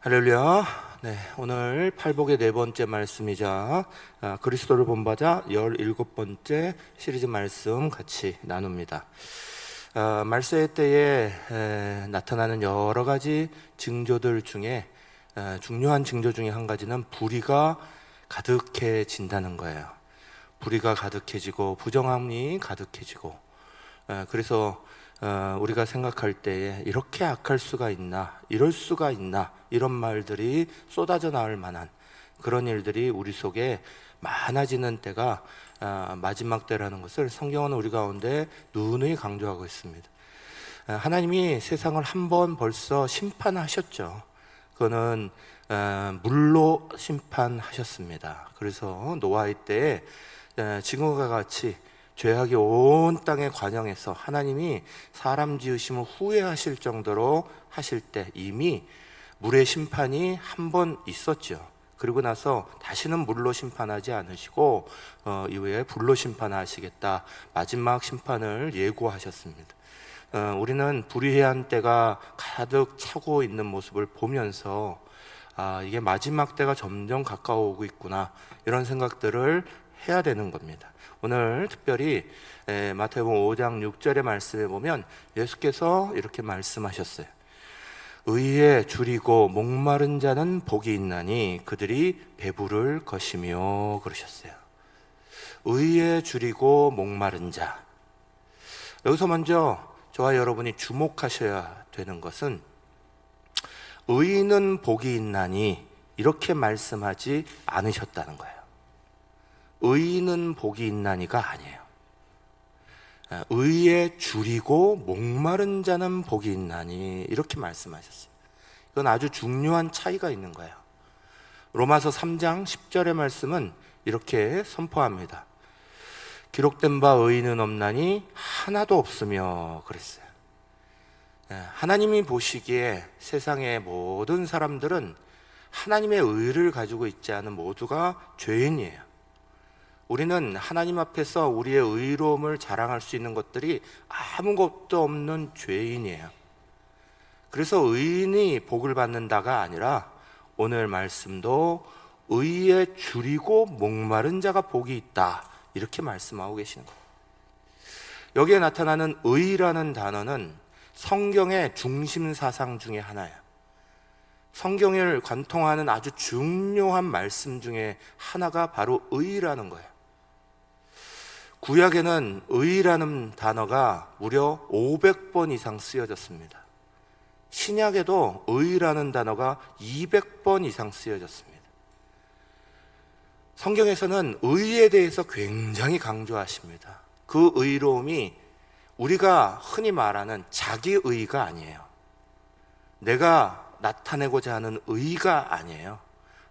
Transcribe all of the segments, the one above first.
할렐루야. 네, 오늘 팔복의 네 번째 말씀이자 그리스도를 본받아 17번째 시리즈 말씀 같이 나눕니다. 말세의 때에 나타나는 여러 가지 징조들 중에 중요한 징조 중에 한 가지는 불의가 가득해진다는 거예요. 불의가 가득해지고 부정함이 가득해지고, 그래서 우리가 생각할 때에 이렇게 악할 수가 있나, 이럴 수가 있나, 이런 말들이 쏟아져 나올 만한 그런 일들이 우리 속에 많아지는 때가 마지막 때라는 것을 성경은 우리 가운데 누누이 강조하고 있습니다. 하나님이 세상을 한 번 벌써 심판하셨죠. 그거는 물로 심판하셨습니다. 그래서 노아의 때에 지금과 같이 죄악이 온 땅에 관영해서 하나님이 사람 지으심을 후회하실 정도로 하실 때 이미 물의 심판이 한 번 있었죠. 그리고 나서 다시는 물로 심판하지 않으시고 이후에 불로 심판하시겠다, 마지막 심판을 예고하셨습니다. 우리는 불의한 때가 가득 차고 있는 모습을 보면서 이게 마지막 때가 점점 가까워오고 있구나, 이런 생각들을 해야 되는 겁니다. 오늘 특별히 마태복음 5장 6절의 말씀에 보면 예수께서 이렇게 말씀하셨어요. 의에 줄이고 목마른 자는 복이 있나니 그들이 배부를 것이며, 그러셨어요. 의에 줄이고 목마른 자. 여기서 먼저 저와 여러분이 주목하셔야 되는 것은 의인은 복이 있나니 이렇게 말씀하지 않으셨다는 거예요. 의인은 복이 있나니가 아니에요. 의에 줄이고 목마른 자는 복이 있나니 이렇게 말씀하셨어요. 이건 아주 중요한 차이가 있는 거예요. 로마서 3장 10절의 말씀은 이렇게 선포합니다. 기록된 바 의인은 없나니 하나도 없으며, 그랬어요. 하나님이 보시기에 세상의 모든 사람들은 하나님의 의를 가지고 있지 않은 모두가 죄인이에요. 우리는 하나님 앞에서 우리의 의로움을 자랑할 수 있는 것들이 아무것도 없는 죄인이에요. 그래서 의인이 복을 받는다가 아니라 오늘 말씀도 의에 줄이고 목마른 자가 복이 있다, 이렇게 말씀하고 계시는 거예요. 여기에 나타나는 의라는 단어는 성경의 중심 사상 중에 하나예요. 성경을 관통하는 아주 중요한 말씀 중에 하나가 바로 의라는 거예요. 구약에는 의라는 단어가 무려 500번 이상 쓰여졌습니다. 신약에도 의라는 단어가 200번 이상 쓰여졌습니다. 성경에서는 의에 대해서 굉장히 강조하십니다. 그 의로움이 우리가 흔히 말하는 자기의가 아니에요. 내가 나타내고자 하는 의가 아니에요.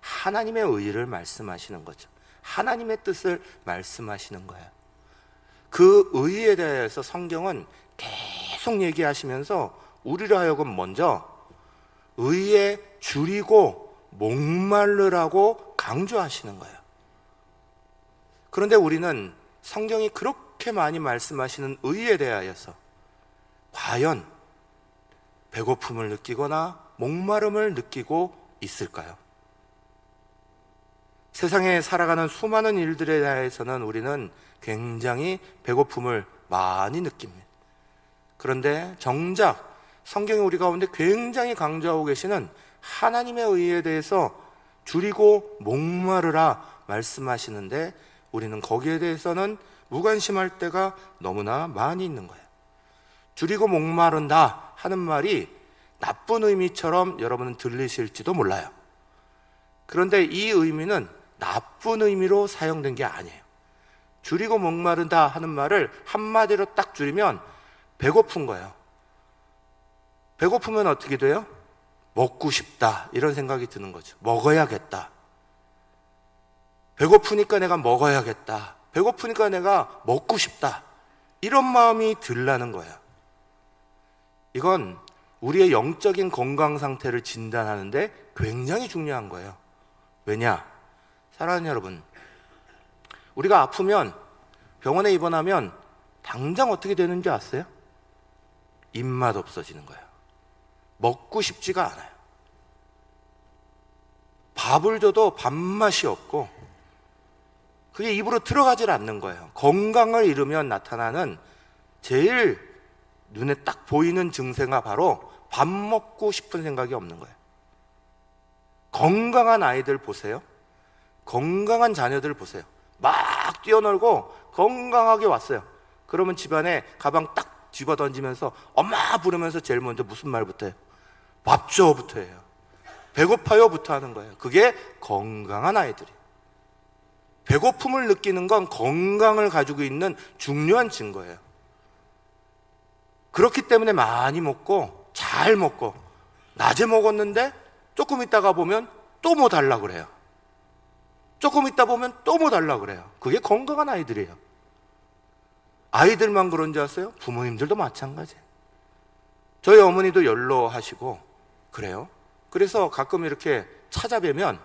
하나님의 의를 말씀하시는 거죠. 하나님의 뜻을 말씀하시는 거예요. 그 의에 대해서 성경은 계속 얘기하시면서 우리를 하여금 먼저 의에 줄이고 목마르라고 강조하시는 거예요. 그런데 우리는 성경이 그렇게 많이 말씀하시는 의에 대하여서 과연 배고픔을 느끼거나 목마름을 느끼고 있을까요? 세상에 살아가는 수많은 일들에 대해서는 우리는 굉장히 배고픔을 많이 느낍니다. 그런데 정작 성경이 우리 가운데 굉장히 강조하고 계시는 하나님의 의에 대해서 줄이고 목마르라 말씀하시는데 우리는 거기에 대해서는 무관심할 때가 너무나 많이 있는 거예요. 줄이고 목마른다 하는 말이 나쁜 의미처럼 여러분은 들리실지도 몰라요. 그런데 이 의미는 나쁜 의미로 사용된 게 아니에요. 줄이고 목마른다 하는 말을 한마디로 딱 줄이면 배고픈 거예요. 배고프면 어떻게 돼요? 먹고 싶다, 이런 생각이 드는 거죠. 먹어야겠다. 배고프니까 내가 먹어야겠다. 배고프니까 내가 먹고 싶다, 이런 마음이 들라는 거예요. 이건 우리의 영적인 건강 상태를 진단하는데 굉장히 중요한 거예요. 왜냐? 사랑하는 여러분, 우리가 아프면 병원에 입원하면 당장 어떻게 되는 줄 아세요? 입맛 없어지는 거예요. 먹고 싶지가 않아요. 밥을 줘도 밥맛이 없고 그게 입으로 들어가질 않는 거예요. 건강을 잃으면 나타나는 제일 눈에 딱 보이는 증세가 바로 밥 먹고 싶은 생각이 없는 거예요. 건강한 아이들 보세요. 건강한 자녀들 보세요. 막 뛰어놀고 건강하게 왔어요. 그러면 집안에 가방 딱 집어 던지면서 엄마 부르면서 제일 먼저 무슨 말부터 해요? 밥 줘부터 해요. 배고파요부터 하는 거예요. 그게 건강한 아이들이에요. 배고픔을 느끼는 건 건강을 가지고 있는 중요한 증거예요. 그렇기 때문에 많이 먹고 잘 먹고 낮에 먹었는데 조금 있다가 보면 또 뭐 달라고 그래요. 조금 있다 보면 또 뭐 달라고 그래요. 그게 건강한 아이들이에요. 아이들만 그런 줄 아세요? 부모님들도 마찬가지예요. 저희 어머니도 연로하시고 그래요. 그래서 가끔 이렇게 찾아뵈면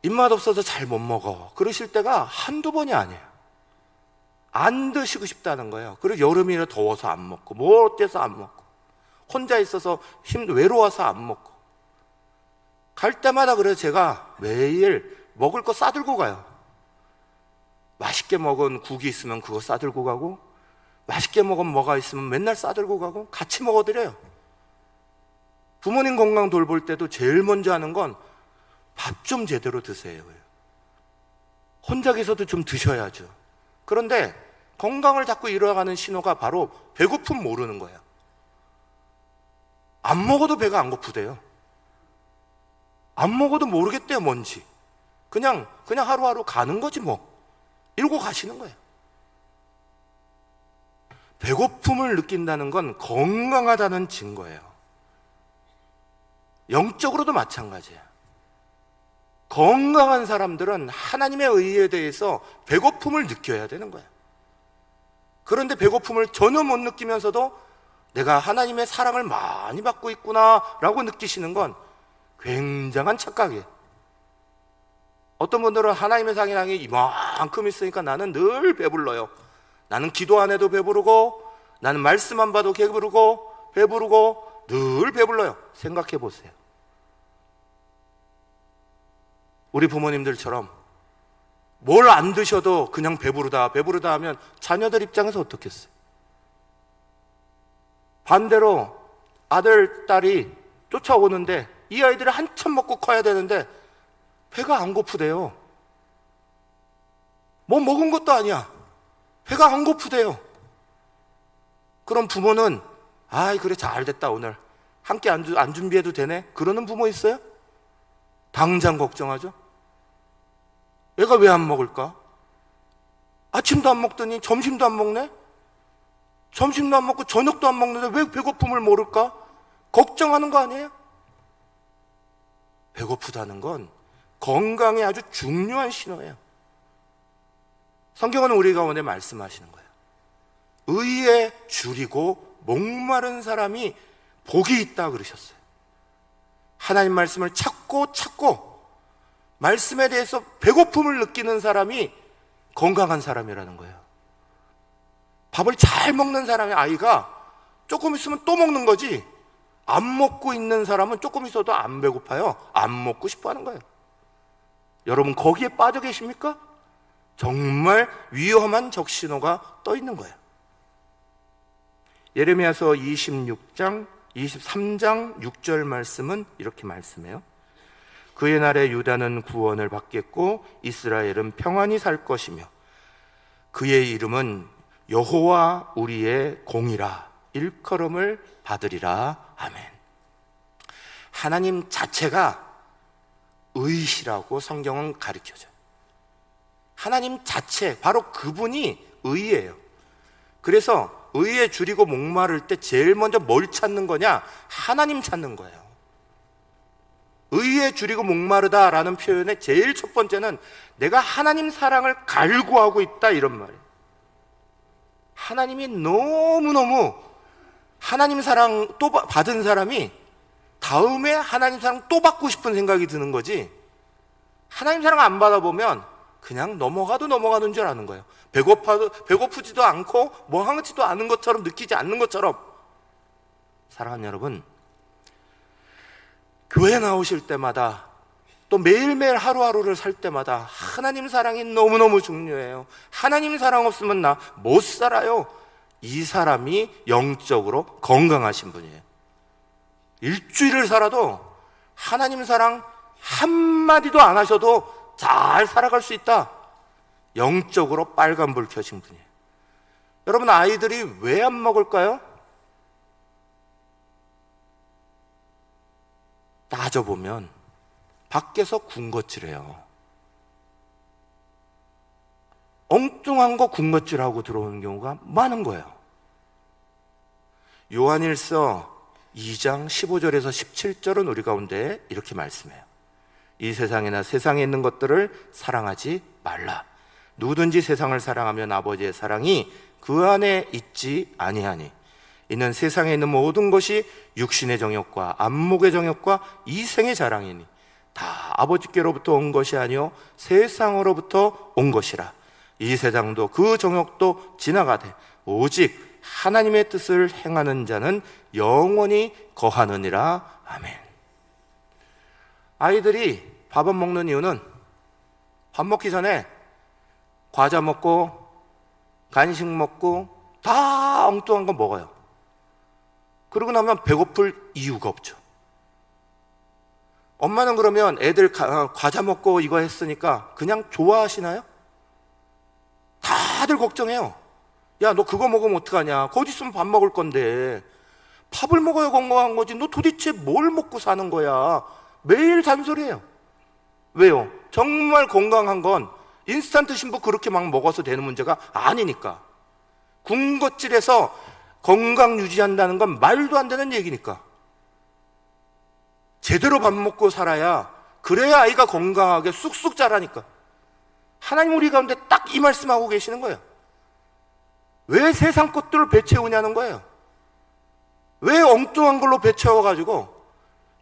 입맛 없어서 잘 못 먹어 그러실 때가 한두 번이 아니에요. 안 드시고 싶다는 거예요. 그리고 여름이라 더워서 안 먹고 뭐 어때서 안 먹고 혼자 있어서 외로워서 안 먹고 갈 때마다 그래서 제가 매일 먹을 거 싸들고 가요. 맛있게 먹은 국이 있으면 그거 싸들고 가고 맛있게 먹은 뭐가 있으면 맨날 싸들고 가고 같이 먹어드려요. 부모님 건강 돌볼 때도 제일 먼저 하는 건 밥 좀 제대로 드세요. 혼자 계셔도 좀 드셔야죠. 그런데 건강을 자꾸 잃어가는 신호가 바로 배고픔 모르는 거예요. 안 먹어도 배가 안 고프대요. 안 먹어도 모르겠대요, 뭔지. 그냥 하루하루 가는 거지 뭐. 이러고 가시는 거예요. 배고픔을 느낀다는 건 건강하다는 증거예요. 영적으로도 마찬가지예요. 건강한 사람들은 하나님의 의에 대해서 배고픔을 느껴야 되는 거예요. 그런데 배고픔을 전혀 못 느끼면서도 내가 하나님의 사랑을 많이 받고 있구나 라고 느끼시는 건 굉장한 착각이에요. 어떤 분들은 하나님의 사랑이 이만큼 있으니까 나는 늘 배불러요. 나는 기도 안 해도 배부르고 나는 말씀 안 봐도 배부르고 늘 배불러요. 생각해 보세요. 우리 부모님들처럼 뭘 안 드셔도 그냥 배부르다 하면 자녀들 입장에서 어떻겠어요? 반대로 아들, 딸이 쫓아오는데 이 아이들이 한참 먹고 커야 되는데 배가 안 고프대요. 뭐 먹은 것도 아니야. 배가 안 고프대요. 그럼 부모는 아이 그래 잘됐다 오늘 함께 안 준비해도 되네 그러는 부모 있어요? 당장 걱정하죠. 애가 왜 안 먹을까? 아침도 안 먹더니 점심도 안 먹네? 점심도 안 먹고 저녁도 안 먹는데 왜 배고픔을 모를까? 걱정하는 거 아니에요? 배고프다는 건 건강에 아주 중요한 신호예요. 성경은 우리 가운데 말씀하시는 거예요. 의에 줄이고 목마른 사람이 복이 있다 그러셨어요. 하나님 말씀을 찾고 말씀에 대해서 배고픔을 느끼는 사람이 건강한 사람이라는 거예요. 밥을 잘 먹는 사람의 아이가 조금 있으면 또 먹는 거지 안 먹고 있는 사람은 조금 있어도 안 배고파요. 안 먹고 싶어 하는 거예요. 여러분 거기에 빠져 계십니까? 정말 위험한 적신호가 떠 있는 거예요. 예레미야서 23장 6절 말씀은 이렇게 말씀해요. 그의 날에 유다는 구원을 받겠고 이스라엘은 평안히 살 것이며 그의 이름은 여호와 우리의 공이라 일컬음을 받으리라. 아멘. 하나님 자체가 의시라고 성경은 가르쳐줘요. 하나님 자체, 바로 그분이 의예요. 그래서 의에 줄이고 목마를 때 제일 먼저 뭘 찾는 거냐? 하나님 찾는 거예요. 의에 줄이고 목마르다라는 표현의 제일 첫 번째는 내가 하나님 사랑을 갈구하고 있다 이런 말이에요. 하나님이 너무너무 하나님 사랑 또 받은 사람이 다음에 하나님 사랑 또 받고 싶은 생각이 드는 거지 하나님 사랑 안 받아보면 그냥 넘어가는 줄 아는 거예요. 배고프지도 않고 뭐 하지도 않은 것처럼 느끼지 않는 것처럼. 사랑하는 여러분, 교회 나오실 때마다 또 매일매일 하루하루를 살 때마다 하나님 사랑이 너무너무 중요해요. 하나님 사랑 없으면 나 못 살아요. 이 사람이 영적으로 건강하신 분이에요. 일주일을 살아도 하나님 사랑 한마디도 안 하셔도 잘 살아갈 수 있다. 영적으로 빨간불 켜신 분이에요. 여러분, 아이들이 왜 안 먹을까요? 따져보면 밖에서 군것질해요. 엉뚱한 거 군것질하고 들어오는 경우가 많은 거예요. 요한일서 2장 15절에서 17절은 우리 가운데 이렇게 말씀해요. 이 세상이나 세상에 있는 것들을 사랑하지 말라. 누구든지 세상을 사랑하면 아버지의 사랑이 그 안에 있지 아니하니 이는 세상에 있는 모든 것이 육신의 정욕과 안목의 정욕과 이생의 자랑이니 다 아버지께로부터 온 것이 아니요 세상으로부터 온 것이라. 이 세상도 그 정욕도 지나가되 오직 하나님의 뜻을 행하는 자는 영원히 거하느니라. 아멘. 아이들이 밥 안 먹는 이유는 밥 먹기 전에 과자 먹고 간식 먹고 다 엉뚱한 거 먹어요. 그러고 나면 배고플 이유가 없죠. 엄마는 그러면 애들 과자 먹고 이거 했으니까 그냥 좋아하시나요? 다들 걱정해요. 야, 너 그거 먹으면 어떡하냐? 곧 있으면 밥 먹을 건데. 밥을 먹어야 건강한 거지. 너 도대체 뭘 먹고 사는 거야? 매일 잔소리해요. 왜요? 정말 건강한 건 인스턴트 신부 그렇게 막 먹어서 되는 문제가 아니니까. 군것질에서 건강 유지한다는 건 말도 안 되는 얘기니까. 제대로 밥 먹고 살아야, 그래야 아이가 건강하게 쑥쑥 자라니까. 하나님 우리 가운데 딱 이 말씀하고 계시는 거예요. 왜 세상 것들을 배 채우냐는 거예요. 왜 엉뚱한 걸로 배 채워가지고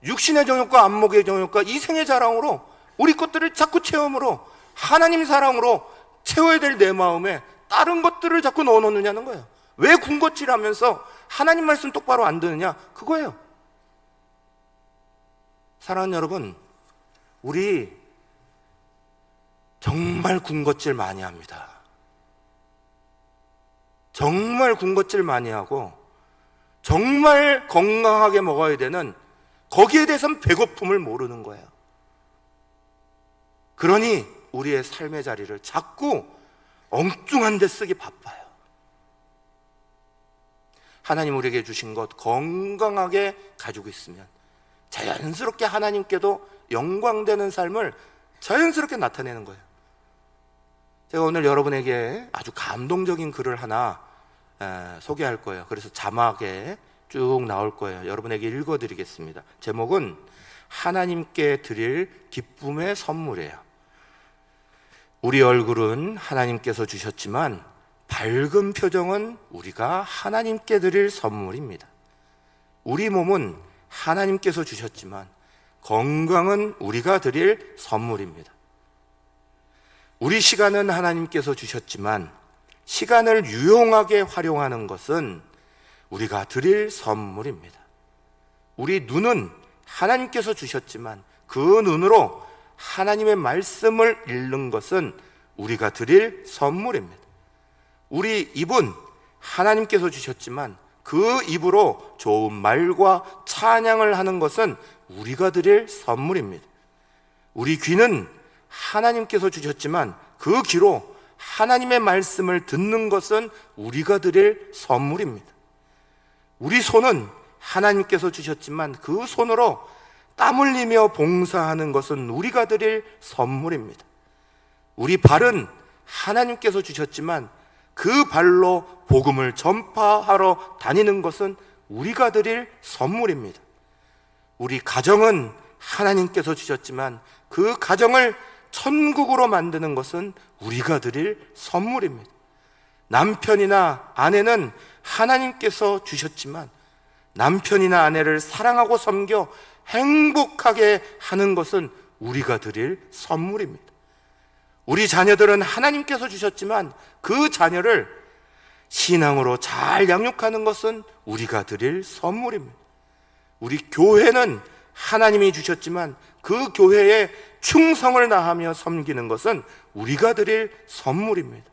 육신의 정욕과 안목의 정욕과 이생의 자랑으로 우리 것들을 자꾸 채움으로 하나님 사랑으로 채워야 될 내 마음에 다른 것들을 자꾸 넣어놓느냐는 거예요. 왜 군것질하면서 하나님 말씀 똑바로 안 듣느냐? 그거예요. 사랑하는 여러분, 우리 정말 군것질 많이 합니다. 정말 군것질 많이 하고 정말 건강하게 먹어야 되는, 거기에 대해서는 배고픔을 모르는 거예요. 그러니 우리의 삶의 자리를 자꾸 엉뚱한 데 쓰기 바빠요. 하나님 우리에게 주신 것 건강하게 가지고 있으면 자연스럽게 하나님께도 영광되는 삶을 자연스럽게 나타내는 거예요. 제가 오늘 여러분에게 아주 감동적인 글을 하나 소개할 거예요. 그래서 자막에 쭉 나올 거예요. 여러분에게 읽어드리겠습니다. 제목은 하나님께 드릴 기쁨의 선물이에요. 우리 얼굴은 하나님께서 주셨지만 밝은 표정은 우리가 하나님께 드릴 선물입니다. 우리 몸은 하나님께서 주셨지만 건강은 우리가 드릴 선물입니다. 우리 시간은 하나님께서 주셨지만 시간을 유용하게 활용하는 것은 우리가 드릴 선물입니다. 우리 눈은 하나님께서 주셨지만 그 눈으로 하나님의 말씀을 읽는 것은 우리가 드릴 선물입니다. 우리 입은 하나님께서 주셨지만 그 입으로 좋은 말과 찬양을 하는 것은 우리가 드릴 선물입니다. 우리 귀는 하나님께서 주셨지만 그 귀로 하나님의 말씀을 듣는 것은 우리가 드릴 선물입니다. 우리 손은 하나님께서 주셨지만 그 손으로 땀 흘리며 봉사하는 것은 우리가 드릴 선물입니다. 우리 발은 하나님께서 주셨지만 그 발로 복음을 전파하러 다니는 것은 우리가 드릴 선물입니다. 우리 가정은 하나님께서 주셨지만 그 가정을 천국으로 만드는 것은 우리가 드릴 선물입니다. 남편이나 아내는 하나님께서 주셨지만 남편이나 아내를 사랑하고 섬겨 행복하게 하는 것은 우리가 드릴 선물입니다. 우리 자녀들은 하나님께서 주셨지만 그 자녀를 신앙으로 잘 양육하는 것은 우리가 드릴 선물입니다. 우리 교회는 하나님이 주셨지만 그 교회에 충성을 다하며 섬기는 것은 우리가 드릴 선물입니다.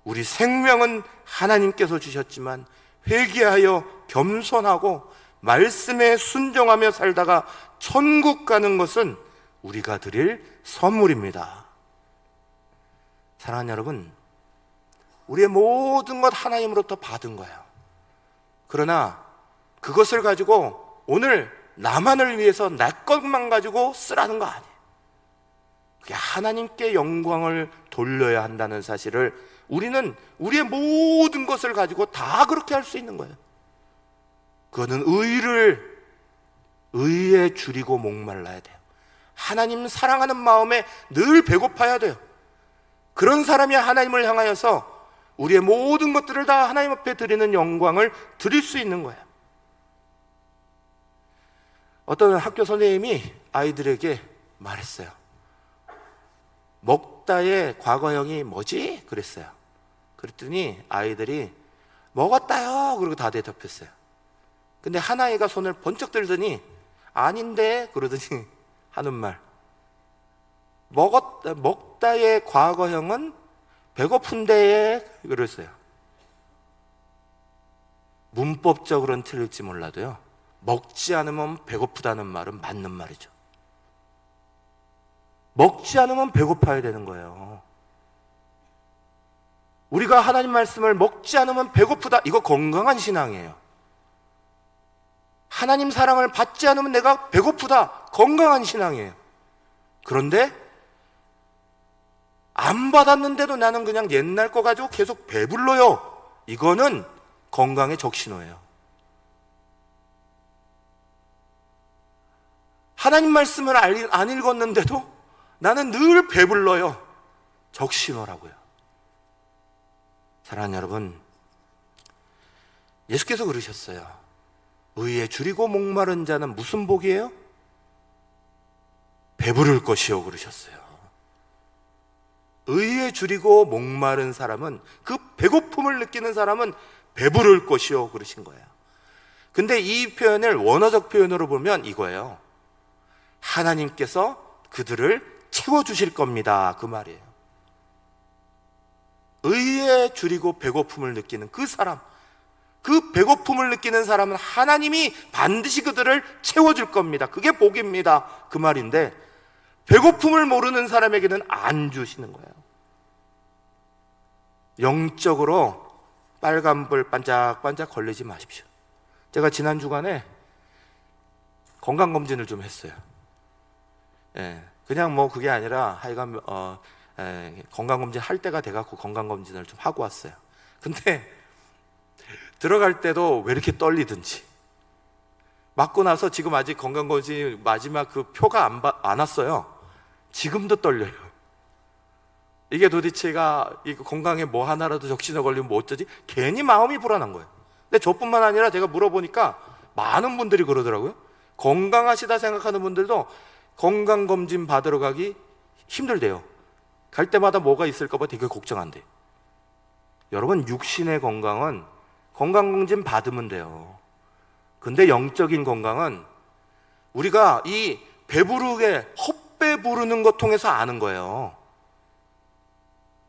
우리 생명은 하나님께서 주셨지만 회개하여 겸손하고 말씀에 순종하며 살다가 천국 가는 것은 우리가 드릴 선물입니다. 사랑하는 여러분, 우리의 모든 것 하나님으로부터 받은 거예요. 그러나 그것을 가지고 오늘 나만을 위해서 내 것만 가지고 쓰라는 거 아니에요. 그게 하나님께 영광을 돌려야 한다는 사실을 우리는 우리의 모든 것을 가지고 다 그렇게 할 수 있는 거예요. 그거는 의에 줄이고 목말라야 돼요. 하나님 사랑하는 마음에 늘 배고파야 돼요. 그런 사람이 하나님을 향하여서 우리의 모든 것들을 다 하나님 앞에 드리는 영광을 드릴 수 있는 거예요. 어떤 학교 선생님이 아이들에게 말했어요. 먹다의 과거형이 뭐지? 그랬어요. 그랬더니 아이들이 먹었다요 그러고 다 대답했어요. 근데 한 아이가 손을 번쩍 들더니 아닌데 그러더니 하는 말, 먹다의 과거형은 배고픈데에 그랬어요. 문법적으로는 틀릴지 몰라도요, 먹지 않으면 배고프다는 말은 맞는 말이죠. 먹지 않으면 배고파야 되는 거예요. 우리가 하나님 말씀을 먹지 않으면 배고프다, 이거 건강한 신앙이에요. 하나님 사랑을 받지 않으면 내가 배고프다, 건강한 신앙이에요. 그런데 안 받았는데도 나는 그냥 옛날 거 가지고 계속 배불러요, 이거는 건강의 적신호예요. 하나님 말씀을 안 읽었는데도 나는 늘 배불러요, 적신호라고요. 사랑하는 여러분, 예수께서 그러셨어요. 의에 줄이고 목마른 자는 무슨 복이에요? 배부를 것이요 그러셨어요. 의에 줄이고 목마른 사람은, 그 배고픔을 느끼는 사람은 배부를 것이요 그러신 거예요. 근데 이 표현을 원어적 표현으로 보면 이거예요. 하나님께서 그들을 채워주실 겁니다, 그 말이에요. 의에 줄이고 배고픔을 느끼는 그 사람, 그 배고픔을 느끼는 사람은 하나님이 반드시 그들을 채워줄 겁니다, 그게 복입니다, 그 말인데, 배고픔을 모르는 사람에게는 안 주시는 거예요. 영적으로 빨간불 반짝반짝 걸리지 마십시오. 제가 지난 주간에 건강검진을 좀 했어요. 그냥 뭐 그게 아니라 하여간 건강검진 할 때가 돼갖고 건강검진을 좀 하고 왔어요. 근데 들어갈 때도 왜 이렇게 떨리든지, 맞고 나서 지금 아직 건강검진 마지막 그 표가 안 왔어요. 지금도 떨려요. 이게 도대체가 이 건강에 뭐 하나라도 적신호 걸리면 뭐 어쩌지? 괜히 마음이 불안한 거예요. 근데 저뿐만 아니라 제가 물어보니까 많은 분들이 그러더라고요. 건강하시다 생각하는 분들도 건강검진 받으러 가기 힘들대요. 갈 때마다 뭐가 있을까 봐 되게 걱정한대요. 여러분, 육신의 건강은 건강검진 받으면 돼요. 근데 영적인 건강은 우리가 이 배부르게 헛배 부르는 것 통해서 아는 거예요.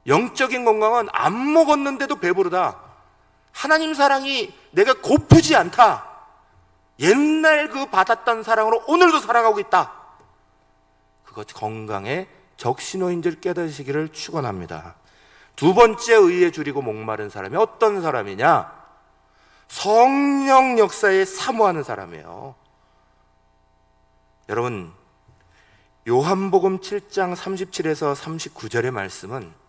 영적인 건강은 안 먹었는데도 배부르다, 하나님 사랑이 내가 고프지 않다, 옛날 그 받았던 사랑으로 오늘도 살아가고 있다, 그것 건강의 적신호인 줄 깨달으시기를 축원합니다. 두 번째, 의에 줄이고 목마른 사람이 어떤 사람이냐? 성령 역사에 사모하는 사람이에요. 여러분, 요한복음 7장 37에서 39절의 말씀은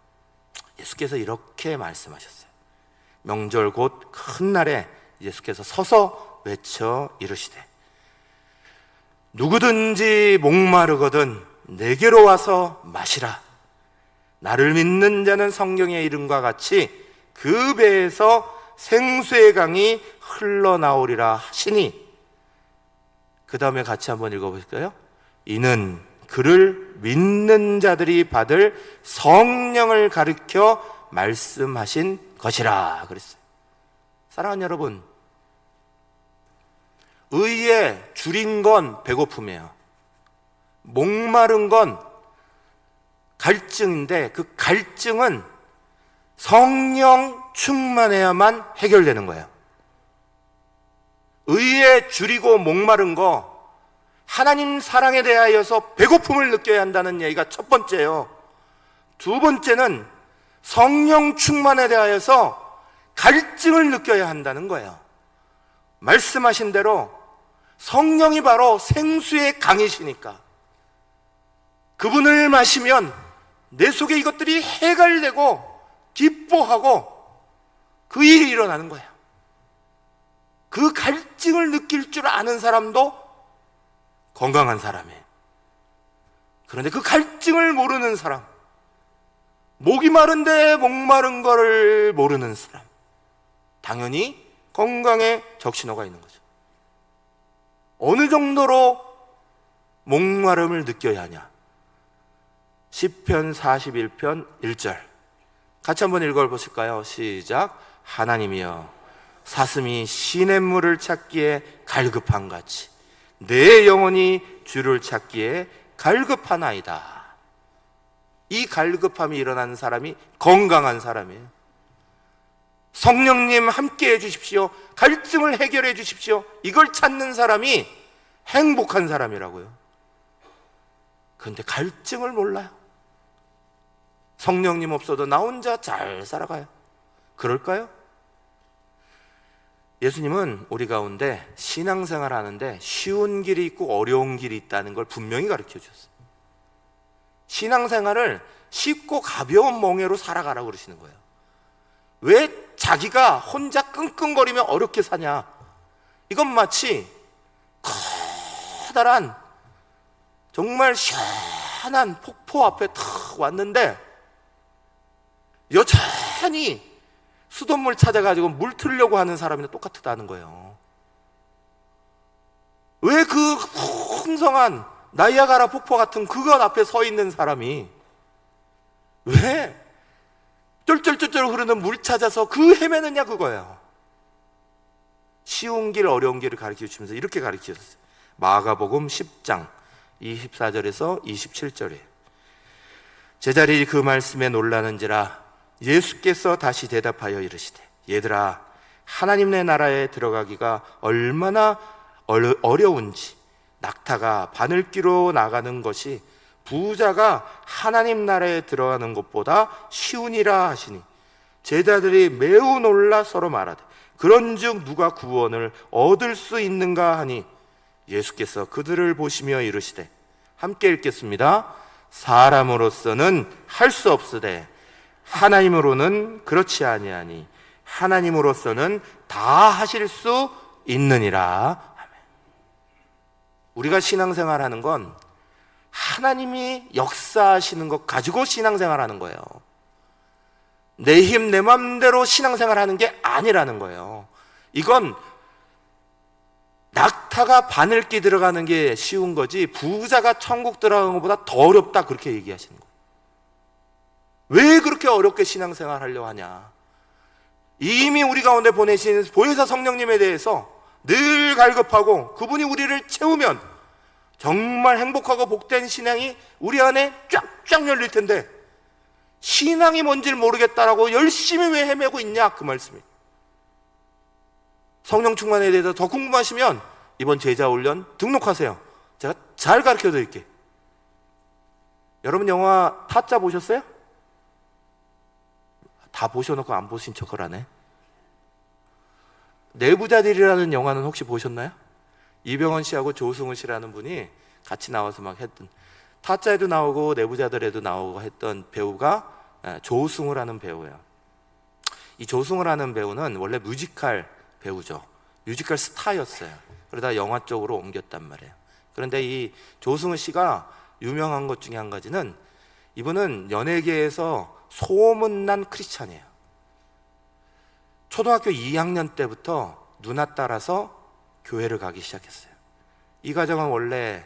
예수께서 이렇게 말씀하셨어요. 명절 곧 큰 날에 예수께서 서서 외쳐 이르시되, 누구든지 목마르거든 내게로 와서 마시라. 나를 믿는 자는 성경의 이름과 같이 그 배에서 생수의 강이 흘러나오리라 하시니, 그 다음에 같이 한번 읽어보실까요? 이는 그를 믿는 자들이 받을 성령을 가르쳐 말씀하신 것이라 그랬어요. 사랑하는 여러분, 의에 줄인 건 배고픔이에요. 목마른 건 갈증인데 그 갈증은 성령 충만해야만 해결되는 거예요. 의에 줄이고 목마른 거, 하나님 사랑에 대하여서 배고픔을 느껴야 한다는 얘기가 첫 번째예요. 두 번째는 성령 충만에 대하여서 갈증을 느껴야 한다는 거예요. 말씀하신 대로 성령이 바로 생수의 강이시니까 그분을 마시면 내 속에 이것들이 해갈되고 기뻐하고 그 일이 일어나는 거예요. 그 갈증을 느낄 줄 아는 사람도 건강한 사람이에요. 그런데 그 갈증을 모르는 사람, 목이 마른데 목마른 거를 모르는 사람, 당연히 건강에 적신호가 있는 거죠. 어느 정도로 목마름을 느껴야 하냐? 시편 41편 1절 같이 한번 읽어보실까요? 시작. 하나님이여 사슴이 시냇물을 찾기에 갈급한 같이 내 영혼이 주를 찾기에 갈급하나이다. 이 갈급함이 일어나는 사람이 건강한 사람이에요. 성령님 함께 해주십시오, 갈증을 해결해 주십시오, 이걸 찾는 사람이 행복한 사람이라고요. 그런데 갈증을 몰라요. 성령님 없어도 나 혼자 잘 살아가요. 그럴까요? 예수님은 우리 가운데 신앙생활 하는데 쉬운 길이 있고 어려운 길이 있다는 걸 분명히 가르쳐 주셨어요. 신앙생활을 쉽고 가벼운 멍에로 살아가라고 그러시는 거예요. 왜 자기가 혼자 끙끙거리며 어렵게 사냐? 이건 마치 커다란 정말 시원한 폭포 앞에 탁 왔는데 여전히 수돗물 찾아가지고 물 틀려고 하는 사람이랑 똑같다는 거예요. 왜 그 풍성한 나이아가라 폭포 같은 그것 앞에 서 있는 사람이 왜 쫄쫄쫄쫄 흐르는 물 찾아서 그 헤매느냐, 그거예요. 쉬운 길 어려운 길을 가르쳐 주시면서 이렇게 가르쳐 주셨어요. 마가복음 10장 24절에서 27절에 제자들이 그 말씀에 놀라는지라 예수께서 다시 대답하여 이르시되 얘들아 하나님의 나라에 들어가기가 얼마나 어려운지 낙타가 바늘귀로 나가는 것이 부자가 하나님 나라에 들어가는 것보다 쉬우니라 하시니 제자들이 매우 놀라 서로 말하되 그런즉 누가 구원을 얻을 수 있는가 하니 예수께서 그들을 보시며 이르시되 함께 읽겠습니다. 사람으로서는 할 수 없으되 하나님으로는 그렇지 아니하니 하나님으로서는 다 하실 수 있느니라. 아멘. 우리가 신앙생활하는 건 하나님이 역사하시는 것 가지고 신앙생활하는 거예요. 내 힘, 내 맘대로 신앙생활하는 게 아니라는 거예요. 이건 낙타가 바늘귀 들어가는 게 쉬운 거지 부자가 천국 들어가는 것보다 더 어렵다, 그렇게 얘기하시는 거예요. 왜 그렇게 어렵게 신앙생활 하려고 하냐? 이미 우리 가운데 보내신 보혜사 성령님에 대해서 늘 갈급하고 그분이 우리를 채우면 정말 행복하고 복된 신앙이 우리 안에 쫙쫙 열릴 텐데 신앙이 뭔지를 모르겠다라고 열심히 왜 헤매고 있냐, 그 말씀이에요. 성령 충만에 대해서 더 궁금하시면 이번 제자훈련 등록하세요. 제가 잘 가르쳐 드릴게요. 여러분 영화 타짜 보셨어요? 다 보셔놓고 안 보신 척을 하네. 내부자들이라는 영화는 혹시 보셨나요? 이병헌 씨하고 조승우 씨라는 분이 같이 나와서 막 했던, 타짜에도 나오고 내부자들에도 나오고 했던 배우가 조승우라는 배우예요. 이 조승우라는 배우는 원래 뮤지컬 배우죠. 뮤지컬 스타였어요. 그러다 영화 쪽으로 옮겼단 말이에요. 그런데 이 조승우 씨가 유명한 것 중에 한 가지는 이분은 연예계에서 소문난 크리스찬이에요. 초등학교 2학년 때부터 누나 따라서 교회를 가기 시작했어요. 이 가정은 원래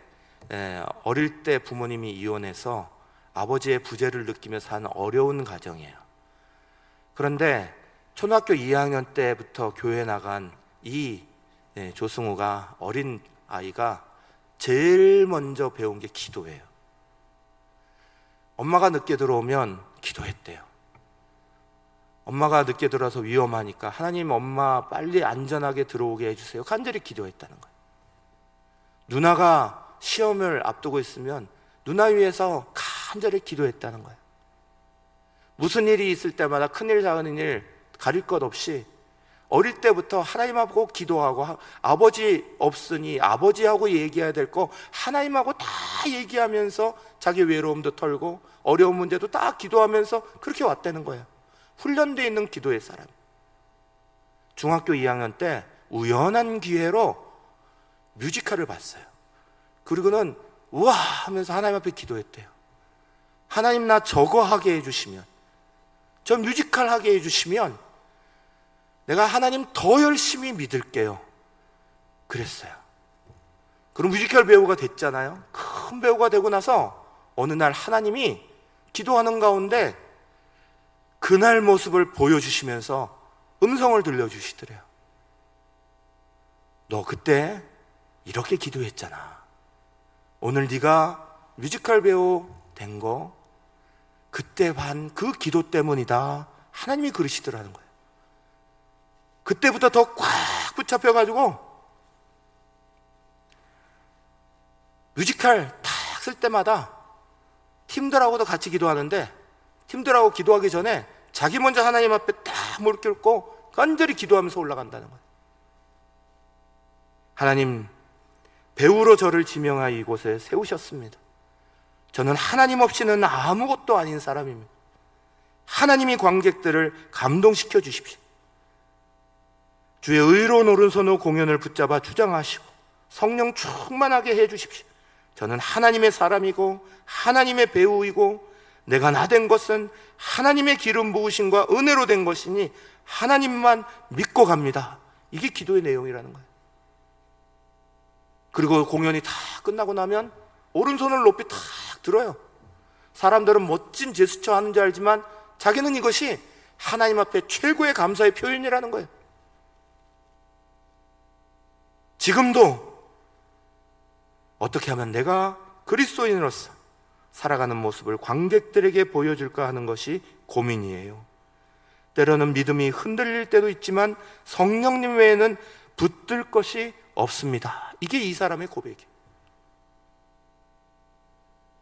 어릴 때 부모님이 이혼해서 아버지의 부재를 느끼며 산 어려운 가정이에요. 그런데 초등학교 2학년 때부터 교회 나간 이 조승우가 어린 아이가 제일 먼저 배운 게 기도예요. 엄마가 늦게 들어오면 기도했대요. 엄마가 늦게 들어와서 위험하니까 하나님 엄마 빨리 안전하게 들어오게 해주세요. 간절히 기도했다는 거예요. 누나가 시험을 앞두고 있으면 누나 위해서 간절히 기도했다는 거예요. 무슨 일이 있을 때마다 큰일 작은 일 가릴 것 없이 어릴 때부터 하나님하고 기도하고, 아버지 없으니 아버지하고 얘기해야 될 거 하나님하고 다 얘기하면서 자기 외로움도 털고 어려운 문제도 다 기도하면서 그렇게 왔다는 거예요. 훈련되어 있는 기도의 사람. 중학교 2학년 때 우연한 기회로 뮤지컬을 봤어요. 그리고는 우와 하면서 하나님 앞에 기도했대요. 하나님 나 저거 하게 해주시면, 저 뮤지컬 하게 해주시면 내가 하나님 더 열심히 믿을게요. 그랬어요. 그럼 뮤지컬 배우가 됐잖아요. 큰 배우가 되고 나서 어느 날 하나님이 기도하는 가운데 그날 모습을 보여주시면서 음성을 들려주시더래요. 너 그때 이렇게 기도했잖아. 오늘 네가 뮤지컬 배우 된 거 그때 반 그 기도 때문이다. 하나님이 그러시더라는 거예요. 그때부터 더 꽉 붙잡혀가지고 뮤지컬 딱 쓸 때마다 팀들하고도 같이 기도하는데, 팀들하고 기도하기 전에 자기 먼저 하나님 앞에 딱 무릎 꿇고 간절히 기도하면서 올라간다는 거예요. 하나님, 배우로 저를 지명하여 이곳에 세우셨습니다. 저는 하나님 없이는 아무것도 아닌 사람입니다. 하나님이 관객들을 감동시켜 주십시오. 주의 의로운 오른손으로 공연을 붙잡아 주장하시고 성령 충만하게 해 주십시오. 저는 하나님의 사람이고 하나님의 배우이고 내가 나 된 것은 하나님의 기름 부으심과 은혜로 된 것이니 하나님만 믿고 갑니다. 이게 기도의 내용이라는 거예요. 그리고 공연이 다 끝나고 나면 오른손을 높이 탁 들어요. 사람들은 멋진 제스처 하는 줄 알지만 자기는 이것이 하나님 앞에 최고의 감사의 표현이라는 거예요. 지금도 어떻게 하면 내가 그리스도인으로서 살아가는 모습을 관객들에게 보여줄까 하는 것이 고민이에요. 때로는 믿음이 흔들릴 때도 있지만 성령님 외에는 붙들 것이 없습니다. 이게 이 사람의 고백이에요.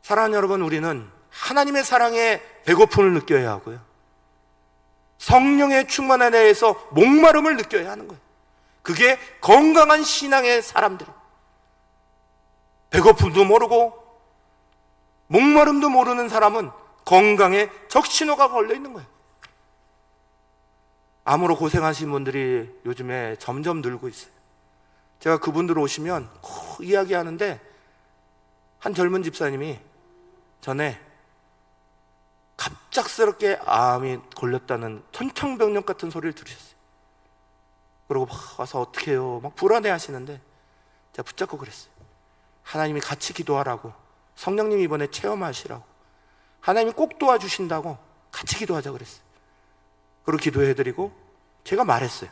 사랑하는 여러분, 우리는 하나님의 사랑에 배고픔을 느껴야 하고요, 성령의 충만함에 대해서 목마름을 느껴야 하는 거예요. 그게 건강한 신앙의 사람들이에요. 배고픔도 모르고 목마름도 모르는 사람은 건강에 적신호가 걸려 있는 거예요. 암으로 고생하신 분들이 요즘에 점점 늘고 있어요. 제가 그분들 오시면 이야기하는데, 한 젊은 집사님이 전에 갑작스럽게 암이 걸렸다는 천청병력 같은 소리를 들으셨어요. 그러고 막 와서 어떻게 해요? 막 불안해 하시는데 제가 붙잡고 그랬어요. 하나님이 같이 기도하라고, 성령님 이번에 체험하시라고, 하나님이 꼭 도와주신다고 같이 기도하자 그랬어요. 그리고 기도해드리고 제가 말했어요.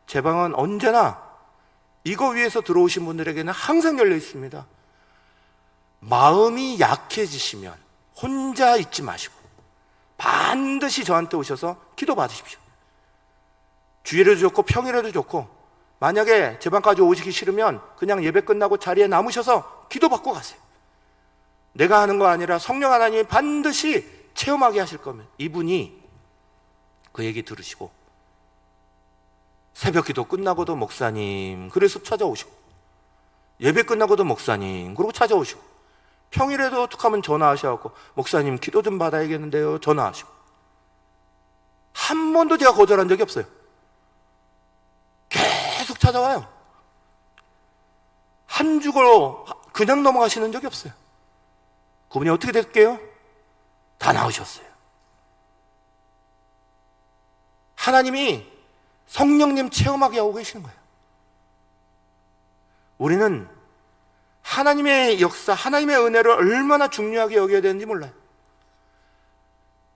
제 방은 언제나 이거 위해서 들어오신 분들에게는 항상 열려 있습니다. 마음이 약해지시면 혼자 있지 마시고 반드시 저한테 오셔서 기도 받으십시오. 주일에도 좋고 평일에도 좋고, 만약에 제 방까지 오시기 싫으면 그냥 예배 끝나고 자리에 남으셔서 기도 받고 가세요. 내가 하는 거 아니라 성령 하나님이 반드시 체험하게 하실 거면. 이분이 그 얘기 들으시고 새벽 기도 끝나고도 목사님 그래서 찾아오시고, 예배 끝나고도 목사님 그러고 찾아오시고, 평일에도 어떻게 하면 전화하셔갖고 목사님 기도 좀 받아야겠는데요 전화하시고, 한 번도 제가 거절한 적이 없어요. 계속 찾아와요. 한 주고 그냥 넘어가시는 적이 없어요. 그분이 어떻게 됐게요? 다 나으셨어요. 하나님이 성령님 체험하게 하고 계시는 거예요. 우리는 하나님의 역사, 하나님의 은혜를 얼마나 중요하게 여겨야 되는지 몰라요.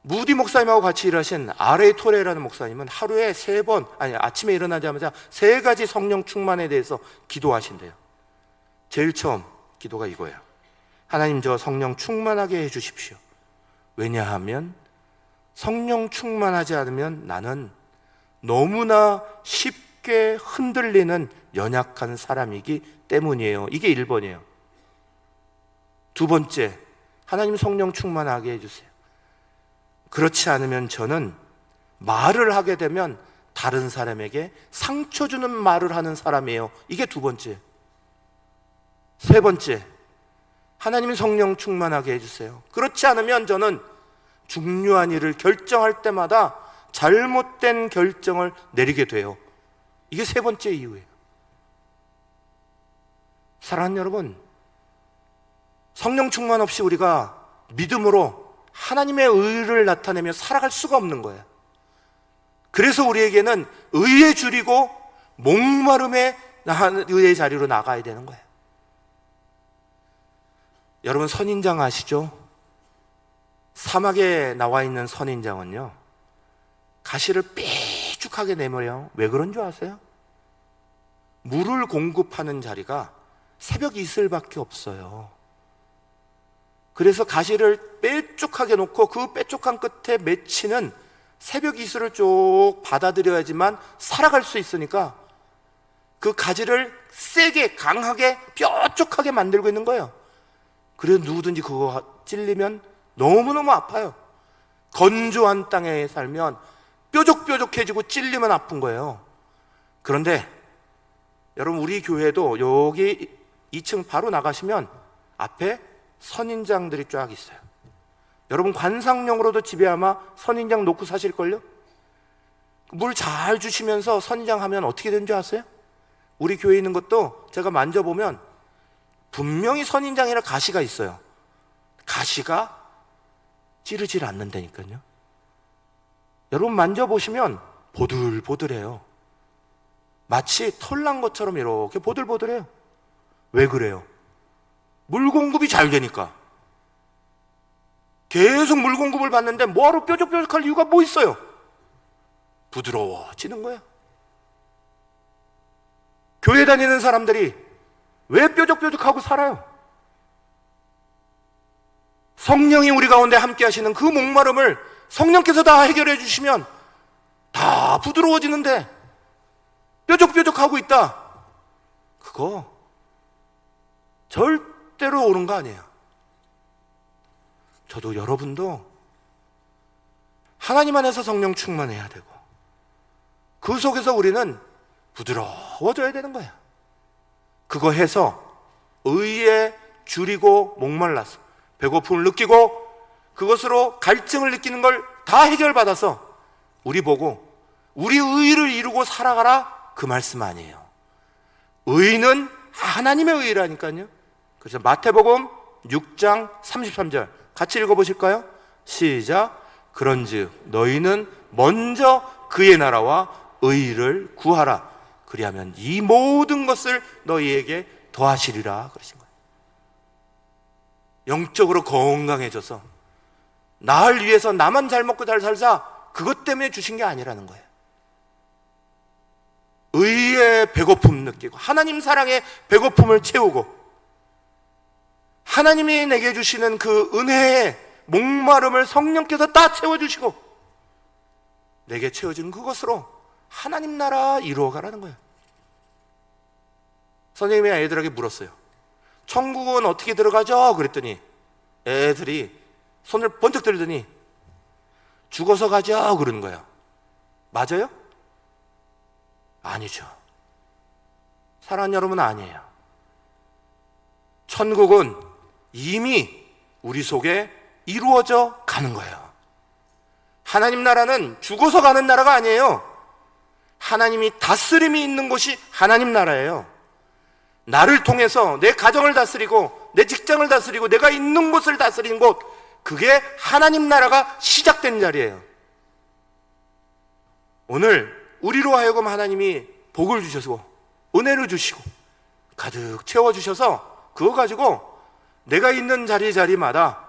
무디 목사님하고 같이 일하신 R.A. 토레라는 목사님은 하루에 3번, 아침에 일어나자마자 3가지 성령 충만에 대해서 기도하신대요. 제일 처음 기도가 이거예요. 하나님, 저 성령 충만하게 해주십시오. 왜냐하면 성령 충만하지 않으면 나는 너무나 쉽게 흔들리는 연약한 사람이기 때문이에요. 이게 1번이에요. 2번째, 하나님 성령 충만하게 해주세요. 그렇지 않으면 저는 말을 하게 되면 다른 사람에게 상처 주는 말을 하는 사람이에요. 이게 2번째. 3번째, 하나님이 성령 충만하게 해주세요. 그렇지 않으면 저는 중요한 일을 결정할 때마다 잘못된 결정을 내리게 돼요. 이게 3번째 이유예요. 사랑하는 여러분, 성령 충만 없이 우리가 믿음으로 하나님의 의를 나타내며 살아갈 수가 없는 거예요. 그래서 우리에게는 의에 줄이고 목마름의 의의 자리로 나가야 되는 거예요. 여러분, 선인장 아시죠? 사막에 나와 있는 선인장은요, 가시를 삐죽하게 내밀어요. 왜 그런 줄 아세요? 물을 공급하는 자리가 새벽 이슬밖에 없어요. 그래서 가시를 빼쭉하게 놓고 그 빼쭉한 끝에 맺히는 새벽 이슬을 쭉 받아들여야지만 살아갈 수 있으니까 그 가지를 세게 강하게 뾰족하게 만들고 있는 거예요. 그래서 누구든지 그거 찔리면 너무너무 아파요. 건조한 땅에 살면 뾰족뾰족해지고 찔리면 아픈 거예요. 그런데 여러분, 우리 교회도 여기 2층 바로 나가시면 앞에 선인장들이 쫙 있어요. 여러분, 관상용으로도 집에 아마 선인장 놓고 사실걸요? 물 잘 주시면서 선인장 하면 어떻게 되는 줄 아세요? 우리 교회에 있는 것도 제가 만져보면 분명히 선인장이라 가시가 있어요. 가시가 찌르질 않는다니까요. 여러분, 만져보시면 보들보들해요. 마치 털난 것처럼 이렇게 보들보들해요. 왜 그래요? 물 공급이 잘 되니까. 계속 물 공급을 받는데 뭐하러 뾰족뾰족할 이유가 뭐 있어요? 부드러워지는 거예요. 교회 다니는 사람들이 왜 뾰족뾰족하고 살아요? 성령이 우리 가운데 함께 하시는 그 목마름을 성령께서 다 해결해 주시면 다 부드러워지는데 뾰족뾰족하고 있다. 그거 절대로 옳은 거 아니에요. 저도 여러분도 하나님 안에서 성령 충만해야 되고 그 속에서 우리는 부드러워져야 되는 거예요. 그거 해서 의에 줄이고 목말라서 배고픔을 느끼고 그것으로 갈증을 느끼는 걸 다 해결받아서 우리 보고 우리 의를 이루고 살아가라, 그 말씀 아니에요. 의는 하나님의 의라니까요. 그래서 마태복음 6장 33절 같이 읽어보실까요? 시작. 그런즉 너희는 먼저 그의 나라와 의를 구하라. 그리하면 이 모든 것을 너희에게 더하시리라 그러신 거예요. 영적으로 건강해져서 나를 위해서 나만 잘 먹고 잘 살자, 그것 때문에 주신 게 아니라는 거예요. 의의 배고픔 느끼고 하나님 사랑의 배고픔을 채우고 하나님이 내게 주시는 그 은혜의 목마름을 성령께서 다 채워주시고 내게 채워진 그것으로 하나님 나라 이루어가라는 거예요. 선생님이 애들에게 물었어요. 천국은 어떻게 들어가죠? 그랬더니 애들이 손을 번쩍 들더니 죽어서 가죠 그러는 거예요. 맞아요? 아니죠. 사랑하는 여러분, 아니에요. 천국은 이미 우리 속에 이루어져 가는 거예요. 하나님 나라는 죽어서 가는 나라가 아니에요. 하나님이 다스림이 있는 곳이 하나님 나라예요. 나를 통해서 내 가정을 다스리고 내 직장을 다스리고 내가 있는 곳을 다스리는 곳, 그게 하나님 나라가 시작된 자리예요. 오늘 우리로 하여금 하나님이 복을 주셔서 은혜를 주시고 가득 채워주셔서 그거 가지고 내가 있는 자리마다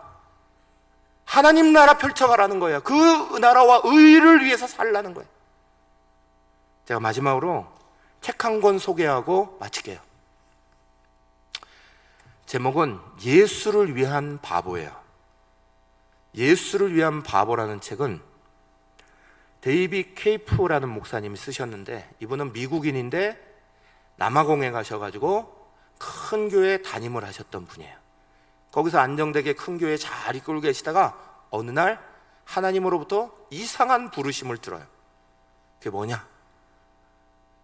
하나님 나라 펼쳐가라는 거예요. 그 나라와 의를 위해서 살라는 거예요. 제가 마지막으로 책 한 권 소개하고 마칠게요. 제목은 예수를 위한 바보예요. 예수를 위한 바보라는 책은 데이비 케이프라는 목사님이 쓰셨는데, 이분은 미국인인데 남아공에 가셔가지고 큰 교회 담임을 하셨던 분이에요. 거기서 안정되게 큰 교회 잘 이끌고 계시다가 어느 날 하나님으로부터 이상한 부르심을 들어요. 그게 뭐냐?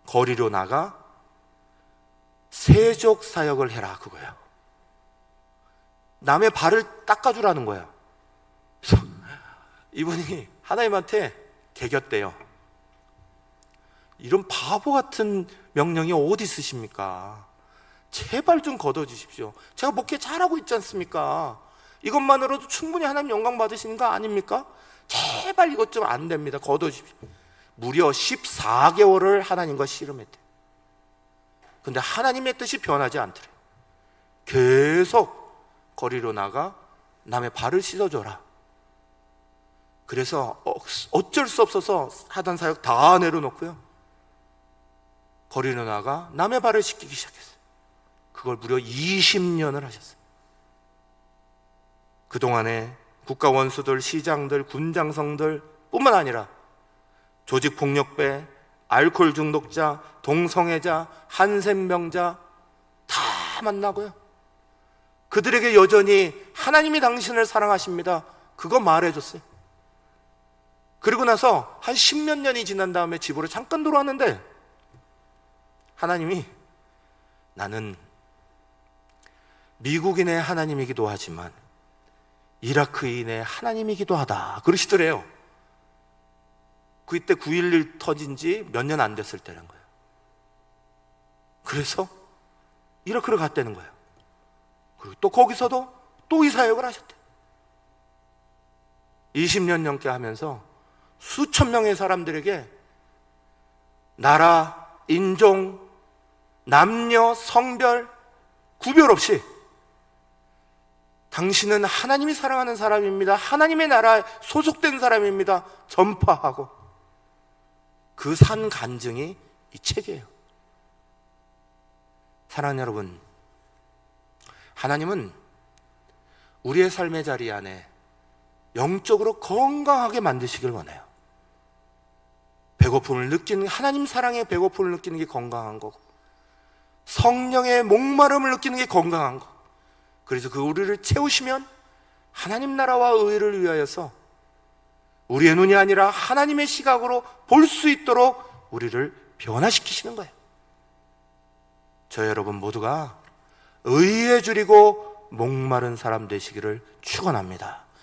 거리로 나가 세족 사역을 해라, 그거예요. 남의 발을 닦아주라는 거예요. 그래서 이분이 하나님한테 개겼대요. 이런 바보 같은 명령이 어디 있으십니까? 제발 좀 걷어주십시오. 제가 목회 잘하고 있지 않습니까? 이것만으로도 충분히 하나님 영광 받으시는 거 아닙니까? 제발 이것 좀 안 됩니다. 걷어주십시오. 무려 14개월을 하나님과 씨름했대요. 근데 하나님의 뜻이 변하지 않더래요. 계속 거리로 나가 남의 발을 씻어줘라. 그래서 어쩔 수 없어서 하던 사역 다 내려놓고요, 거리로 나가 남의 발을 씻기기 시작했어요. 그걸 무려 20년을 하셨어요. 그동안에 국가 원수들, 시장들, 군장성들 뿐만 아니라 조직폭력배, 알코올 중독자, 동성애자, 한센병자 다 만나고요, 그들에게 여전히 하나님이 당신을 사랑하십니다, 그거 말해줬어요. 그리고 나서 한 10몇 년이 지난 다음에 집으로 잠깐 돌아왔는데 하나님이, 나는 미국인의 하나님이기도 하지만 이라크인의 하나님이기도 하다, 그러시더래요. 그때 9.11 터진 지 몇 년 안 됐을 때란 거예요. 그래서 이라크를 갔다는 거예요. 그리고 또 거기서도 또 이 사역을 하셨대요. 20년 넘게 하면서 수천 명의 사람들에게 나라, 인종, 남녀, 성별 구별 없이 당신은 하나님이 사랑하는 사람입니다, 하나님의 나라에 소속된 사람입니다 전파하고, 그 산 간증이 이 책이에요. 사랑하는 여러분, 하나님은 우리의 삶의 자리 안에 영적으로 건강하게 만드시길 원해요. 배고픔을 느끼는, 하나님 사랑의 배고픔을 느끼는 게 건강한 거고, 성령의 목마름을 느끼는 게 건강한 거. 그래서 그 우리를 채우시면 하나님 나라와 의를 위하여서 우리의 눈이 아니라 하나님의 시각으로 볼 수 있도록 우리를 변화시키시는 거예요. 저 여러분 모두가 의에 줄이고 목마른 사람 되시기를 축원합니다.